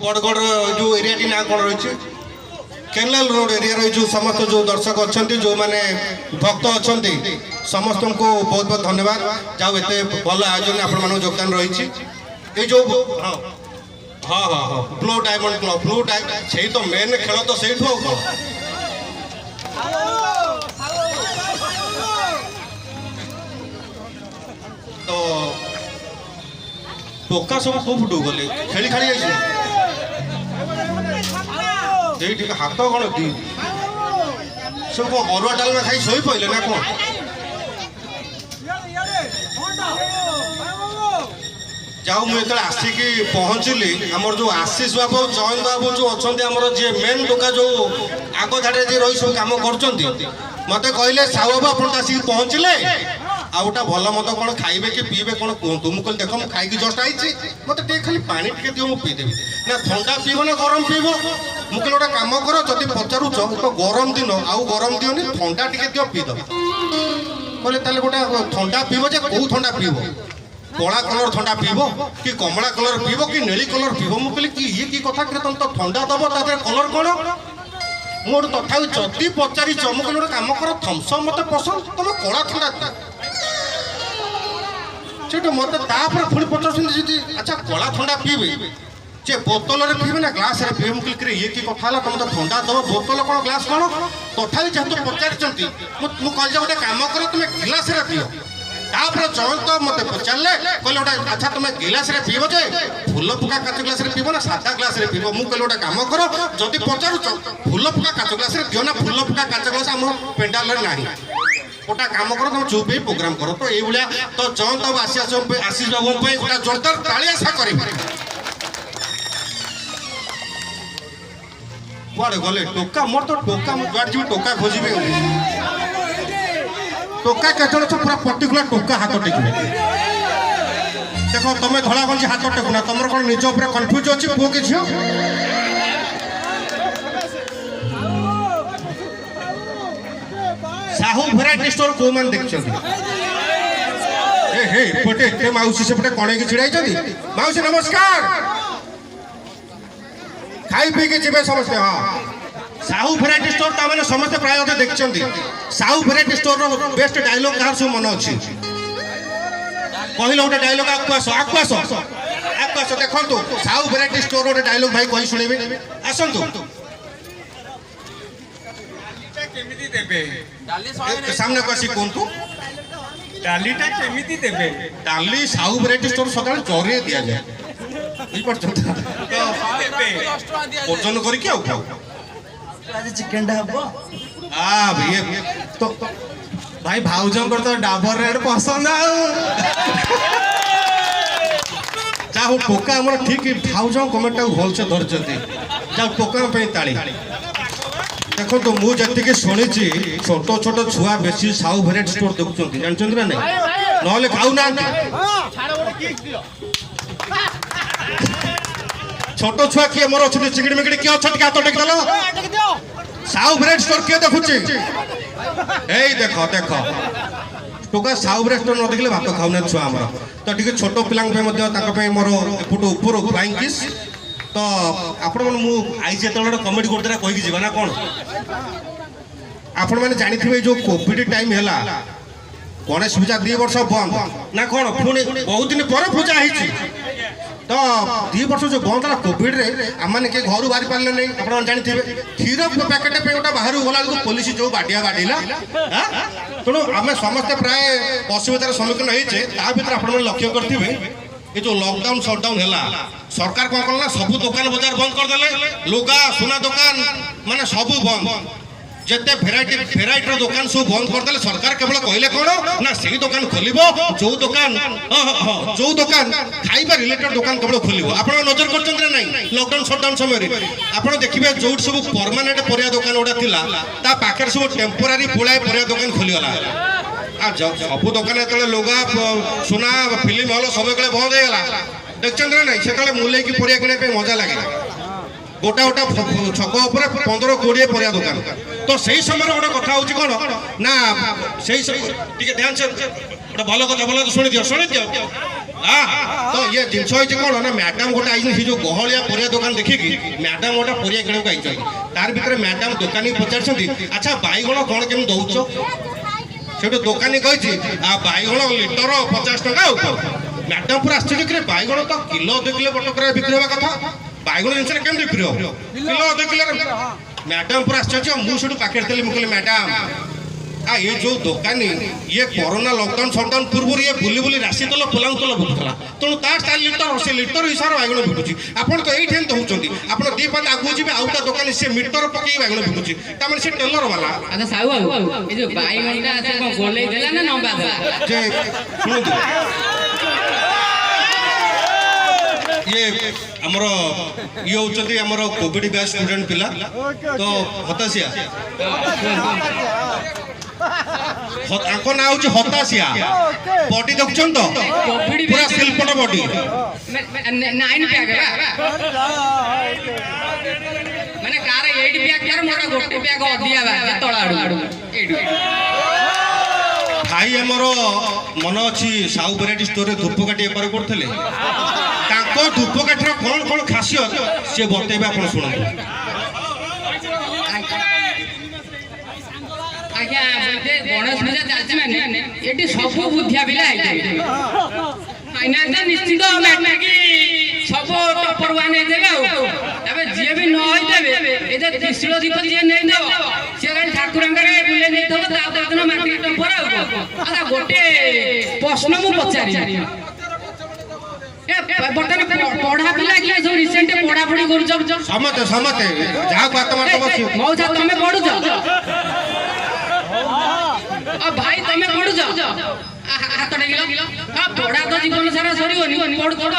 बड़गढ़ जो एरिया ना कौन रही केनाल रोड एरिया रही जो समस्त जो दर्शक अच्छा जो मैंने भक्त अच्छा समस्त को बहुत बहुत धन्यवाद जाओ एत भल आयोजन आपण योगदान रही जो हाँ हाँ हाँ हाँ blue diamond club blue diamond से तो मेन खेल तो से तो टोका सब को फुटू गले खेली खाली हाथ कौन दी सब कौन अरुआ डालमा खाई शोई पड़े ना कौन जाओ मुझे आसिकी पहुँचली आमर जो आशीष बाबू जयंत बाबू जो अच्छा जी मेन टोका जो आग धाड़े जी रही सब कम कर मत कहले साहू बाबू आप आसिक पहुँचले आउटा भल मत कौन खाइबे कि पीबे कौन कहतु मुझे देख मुझे खाई जस्ट आई मत खाली पानी टे दियो मुझे पीदेवी ना ठंडा पीब ना गरम पीब मुझे गोटे कम कर जब पचारूच तो गरम दिन आउ गरम दियोनी ठंडा टे दियो पीद कहले गोटे ठंडा पीब जे कौ ठंडा पीब कला कलर ठंडा पीब कि कमला कलर पीब कि नीली कलर पीब मुझे कि ये कि कथा तुम तो ठंडा दब तादे कलर कौन मोर तथा जदि पचार मुझे गोटे कम कर थम्सअप मत पसंद तुम कला ठंडा सेठू मत पुणी पचार अच्छा कला ठंडा पीबे जे बोतल रे पीबे ना ग्लास रे पीबे मुझे ये कि कथा तुम तो ठंडा दब बोतल कौन ग्लास कौन तथा जेहतु पचार मुझे गोटे कम कर तुम गिलास रे पियो तापर जयंत मत पचारे कहले गोटे अच्छा तुम गिलास रे पीब जे फूल फुका काच ग्लास रे पीब ना सादा ग्लास रे पीब मुझे कहले गोटे कम कर जदि पचारूच फूल फुका काच ग्लास रे दियो ना फूल फुका काच ग्लास आम पेंडाल ना गोटा कम कर तुम चुप ही प्रोग्राम कर तो ये तो जयंत बाबू आशीष बाबू गोटे जोरदार ताली आशा कर कुआड़े गले टोका मोर तो टोका जुआड़ जी टोका खोजे टोका केतन तो पूरा पर्टिकुलर टोका हाथ टेकबे देखो तुम धड़ा गंजी हाथ टेकुना तुम कौन निज उपर कन्फ्यूज अच्छी पुओ कि झील साहू भेराइटी स्टोर को मन देखते पटे मौसी सेपटे कणे छिड़ाई मौसी नमस्कार खाई पी के जीवे समस्ते हाँ साहू भेराइटी स्टोर मैंने समस्ते प्राय देखते Sahu variety store best dialogue कहार सब मन अच्छी कहल गोटे डायलॉग आकु आस देखो साहू भेराइटी स्टोर गोटे डायलॉग भाई कही शुणे आसतु सामने को आसी कहतु डालीटा केमिति देबे डाली साहू भेराइटी स्टोर सदा चोरे दिया जाए ओजन करके आउ खाओ आज चिकन हबो हां भैया तो भाई भाउजन तो डाबर रेड पसंद आ जाओ टोका हमर ठीक भाउजन कमेंट भल से धरचते जाओ टोका पे ताली देखो तो मु जति शुणी छोट छोट छुआ बेसी साहू भेराइटी स्टोर देखुं जानते ना नहीं ना खाऊ ना छोट छुआ किए मोर अच्छे चिकड़ी मिकड़ी किए अच्छा हाथ टेक दल साहू भेराइटी स्टोर किए देखुचे देख देख टोका साहू भेराइटी स्टोर न देखले भात खाऊना छुआ आमर तो टी छोट पिला मोर एपट ऊपर फ्लाइंग किस तो आपण मु आई जो कमेडी करते कहीकि जीवा ना कौन आपण मैंने जानी जो कोविड टाइम है गणेश पूजा 2 वर्ष बंद ना कौन पुणी बहुत दिन पर पूजा है तो 2 वर्ष जो बंद है कोविड रे आम मैंने के घर बाहरी पारे नहीं आप जानते क्षीर पैकेट पे गोटा बाहर गला पुलिस जो बाटिया बाटिला तेणु आम समस्ते प्राय असुविधार सम्मुखीन होइछे ता भीतर आपण लक्ष्य करेंगे ये जो लॉकडाउन शटडाउन है सरकार कौन कला सब दुकान बाजार बंद करदे लुगा सुना दुकान माने सब बंद जिते भेराइटी दुकान सब बंद करदे सरकार केवल कहले कौन ना से दुकान खोल जो दुकान खाइबा रिलेटेड दुकान केवल खोल आप नजर कर लॉकडाउन शटडाउन समय आप देखिए जो सब परमानेंट परिया दुकान गुड़ा था पाखे सब टेम्पोरारी पुलाए परिया दुकान खोलीगला सब दुकान जो लुगा सुना फिल्म हल सब बंद होगा देखते ना नहीं से मुले की परिया किणा मजा लगे गोटा गोटा छक उपर 15-20 परिया दुकान तो सही समय गोटे कथा हूँ कौन ना से ध्यान से गोटे भल कथा शुणी दियो तो ये जिनस होइछ कोन ना मैडम गोटे आइछ से जो गहलिया परिया दुकान देखिकी मैडम गोटे परिया किणो आइछ तार भितर मैडम दुकानी पचारछंती अच्छा बाईगण कोन केम दउछो सेठो दुकानी कहिछि आ बाईगण लिटर 50 टका ऊपर मैडम पूरा आश्चर्य करे बाईगण तो किलो 2 किलो बटकरा बिक्री होबा कथा बाईगण जिनस केम बिक्री हो किलो 2 किलो मैडम पूरा आश्चर्य मु सेठो पाकेट देली मु कहली मैडम आ ये जो दुकानी ये कोरोना लॉकडाउन शटडाउन पूर्व ये बुली बुली राशि तल पोलांग तल बुकुला तेणु तार 4 लिटर से लिटर हिसाब बाइगण बिकुची आपण तो एठी दउचंती आपण दी पात आगु जिबे आउटा दुकानी से मीटर पकई बाइगण बिकुची त माने से टेलर वाला अच्छा साहू ए जो बाइगणटा से को गोलै देला ना नंबा देला जे सुनतु ये हमर ये होचंती हमर कोविड बैच स्टूडेंट पिला तो हतासिया आंको ना होची हतासिया बॉडी देखछन तो पूरा सिल्पट बॉडी 9 पैक माने कार 8 पैक यार मोरा गोटे पैक अधिया बा तळा आडू भाई हमर मन अछि साउ वैरायटी स्टोर रे धूपकाठी व्यापार करथले ताको धूपकाठीर कोन कोन खासियत से बतेबे आपण सुनନ୍ତୁ आज्ञा बोलते गणेश पूजा चालछि माने एटी सब बुद्धिया बिला आइते आइना त निश्चित मैट्रिक सब टॉपर वाने देबे तबे जे भी न होई देबे ए जे त्रिशूल दीप जे नै देबो से गाड़ी ठाकुरंगरे बुले नै थबो ता दिन मैट्रिक टॉपर आ गोटे प्रश्न मु पचारि ए बर्तन पढ़ा पिला कि जो रिसेंट पढ़ा पढ़ी करू समते समते जा बात मार बस मौजा तमे पढु जा भाई तमे पढु जा हाथ टेकिलो पढ़ा तो जीवन सारा सरीबनी पढु पढु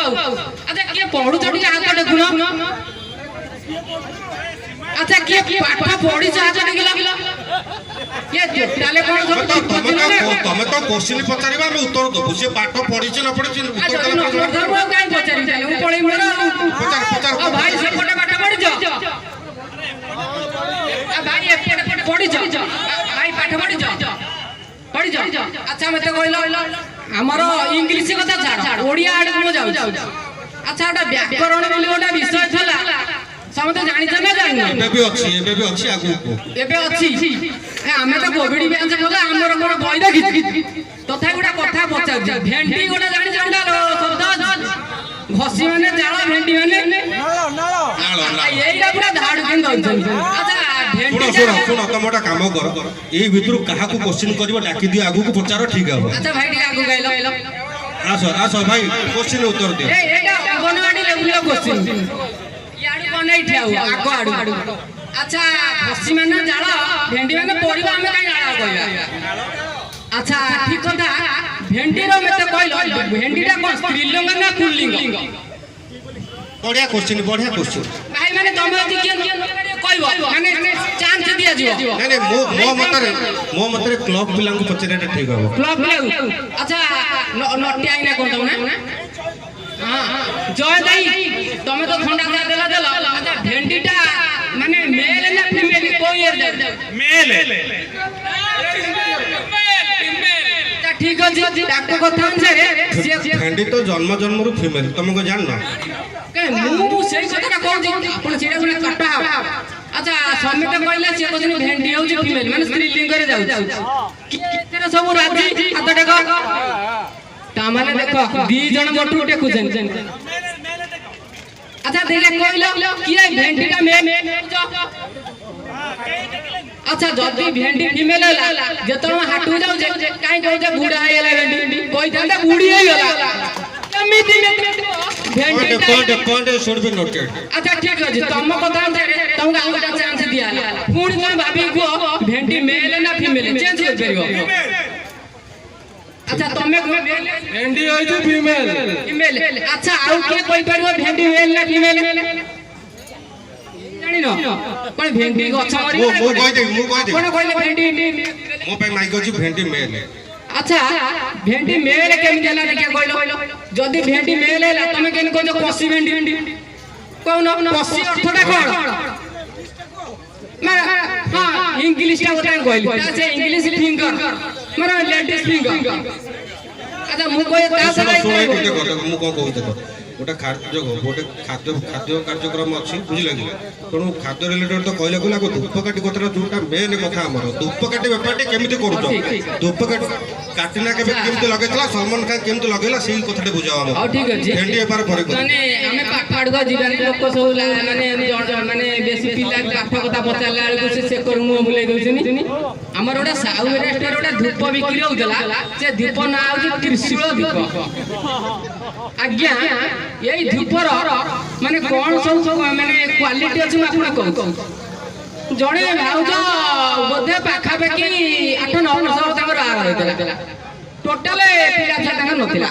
अच्छा के पढु चढी हाथ टेकुनो अच्छा के पाठ पढी हाथ टेकिलो ये टोटाले कोन सब तमे तो क्वेश्चन पचारिबा हम उत्तर दबु से पाठ पढी छ न पढी छ उत्तर देबो काई पचारि जाय हम पढी मोर पचार पचार भाई से फोटो पाठ पढी जा भाई एपटे पढी जा भाई पाठ पढी जा अच्छा मते कहलो हमर इंग्लिश कथा छाड़ ओडिया आड को जाउ अच्छा ओटा व्याकरण बोली ओटा विषय थला समते जानि छ ना जानि एबे भी अछि आगु एबे अछि हमें तो कोविड ब्याज बोला हमर कोन बई देखि तथा गोटा कथा पचार जा भेंडी गोटा जानि छंडा शब्द घसी माने जाला भेंडी माने नालो एइरा पूरा धाड़ केन दउछन अच्छा सुनो तमोटा काम कर ए भितर कहा को क्वेश्चन करबो डाकी दियो आगु को पचारो ठीक है अच्छा भाई ठीक आगु गाइलो आसो भाई क्वेश्चन उत्तर दे एटा बनवाडी लेवल क्वेश्चन याडू बनाई ठाउ आगो आडू अच्छा खसी माने जाला भेंडी माने परिबा हमें काई जाला कहबा अच्छा ठीक कथा भेंडी रो मते कहलो भेंडीटा कोन स्त्रीलिंग ना पुल्लिंग बढ़िया क्वेश्चन भाई माने तमे अति के कहबो माने चांस दिया जिवो नहीं मो मतरे क्लब पिला को पचरेटा ठीक हो क्लब पिला अच्छा नटी आइना कोन तमे हां जय दाई तमे तो ठंडा जा देला अच्छा भेंडीटा माने मेल ना फीमेल को ईयर दे मेल ठीक अछि डाक्टर कथा अनुसार भेंडी तो जन्म रु फीमेल तुम को जान ना के मु से कथा कहू आपण सेटा गुना कटा अच्छा समित कहले से कहनी भेंडी होउची फीमेल माने स्त्रीलिंग करे जाउ केतेरा सब राजी हाथ टेक ता माने देखो दी जण मोटू टेकुछन अच्छा देखले कहलो किए भेंडीटा मेल अच्छा जदी भेंडी फीमेल होला जतो हाटू जाउ काई कहू जे बूढ़ा हेला भेंडी कोई थांदा बूढ़ी हे गेला कमिति में भेंडी पॉइंट शुड बी नोटेड अच्छा ठीक अछि तम कथा तुमका आउटा चांस दिया पुणी तुम भाबी को भेंडी मेल ना फीमेल चेंज कर परिबो अच्छा तमे को भेंडी होय जे फीमेल अच्छा आउ के कोइ परिबो भेंडी मेल ना फीमेल जानि न कोन भेंडी को अच्छा मरि मु कहि दे कोन कहले भेंडी मो पे माइक अछि भेंडी मेल अच्छा भेंडी मेल केम देला देखिया कहलो जदी भेंडी मेल हैला तमे केन को कसी भेंडी कोन कसी अर्थटा कोन मारा हां इंग्लिश का बता कहली से इंग्लिश फिंगर मारा लेडीज फिंगर ଆଚ୍ଛା ମୁଁ କହେ ତା ଶୁଣ ସାରା ଶୁଣ ଏଇଠି ଦେଖ ଦେଖ ମୁଁ କ'ଣ କହୁଛି ଦେଖ ଗୋଟେ ଖାଦ୍ୟ କାର୍ଯ୍ୟକ୍ରମ ଅଛି ବୁଝିଲେ କି ତେଣୁ ଖାଦ୍ୟ ରିଲେଟେଡ୍ ତ କହିଲେ କହିଲେ ଆଗ ଧୂପକାଠି କଥାଟା ଯୋଉଟା ମେନ୍ କଥା ଆମର ଧୂପକାଠି ବେପାରଟି କେମିତି କରୁଛ ଧୂପକାଠି କାଟିନା କେମିତି ଲଗେଇଥିଲା ସଲମାନ ଖାନ କେମିତି ଲଗେଇଲା ସେଇ କଥାଟି ବୁଝାଅ ହଉ ଆମର ଠିକ ଅଛି ଭେଣ୍ଡି ବେପାର ପରେ କର। ମାନେ ଆମେ ପାଠ ଆଡୁଆ ଯିବାନି ଲୋକ ସବୁ ମାନେ ବେଶୀ ପିଲା ପାଠ କଥା ପଚାରିଲା ବେଳକୁ ସେ ସେକର ମୁହଁ ବୁଲେଇ ଦଉଛନ୍ତି ଆମର ଗୋଟେ ସାହୁ ରେଷ୍ଟୁରାଣ୍ଟ ଗୋଟେ ଧୂପ ବିକ୍ରି ହଉଥିଲା ସେ ଧୂପ ନାଁ ହଉଛି ତ୍ରିଶୂଳ ଧୂପ ଆଜ୍ଞା ଏଇ ଧୂପର ମାନେ କଣ ସବୁ ମାନେ କ୍ୱାଲିଟି ଅଛି ମୁଁ ଆପଣଙ୍କୁ କହୁଛି ଜଣେ ଭାଉଜ ବୋଧେ ପାଖାପାଖି 8-9 ବର୍ଷ ତାଙ୍କର ବାହାଘର ହେଇଥିଲା ଟୋଟାଲ ପିଲା ଛୁଆ ତାଙ୍କର ନଥିଲା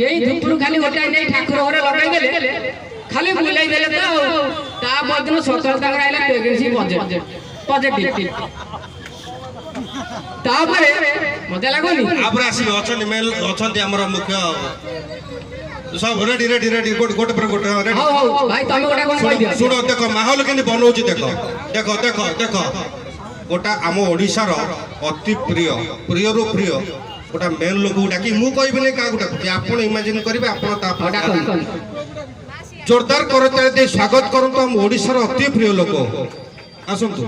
ଏଇ ଧୂପରୁ ଖାଲି ଗୋଟାଏ ନେଇ ଠାକୁର ଘରେ ଲଗାଇଦେଲେ ଖାଲି ବୁଲେଇ ଦେଲେ ତ ତା ପରଦିନ ସକାଳ ତାଙ୍କର ଆଇଲା ପ୍ରେଗନେନ୍ସି ପଜିଟିଭ ତାପରେ ମଜା ଲାଗୁନି ତାପରେ ଆସିବେ ଅଛନ୍ତି ଆମର ମୁଖ୍ୟ ସବୁ ରେଡି ରେଡି ରେଡି ଗୋଟେ ପରେ ଗୋଟେ ରେଡି ହଉ ହଉ ଭାଇ ତମେ ଗୋଟେ କଣ କହିଦିଅ ଶୁଣ ଦେଖ ମାହୋଲ କେମିତି ବନଉଛି ଦେଖ ଦେଖ ଦେଖ ଦେଖ ଗୋଟା ଆମ ଓଡ଼ିଶାର ଅତି ପ୍ରିୟରୁ ପ୍ରିୟ ଗୋଟା ମେନ୍ ଲୋକକୁ ଡାକି ମୁଁ କହିବିନି କାହାକୁ ଡାକୁଛି ଆପଣ ଇମାଜିନ୍ କରିବେ ଆପଣ ତାପରେ ଜୋରଦାର କରତାଳି ଦେଇ ସ୍ୱାଗତ କରନ୍ତୁ ଆମ ଓଡ଼ିଶାର ଅତି ପ୍ରିୟ ଲୋକ ଆସନ୍ତୁ।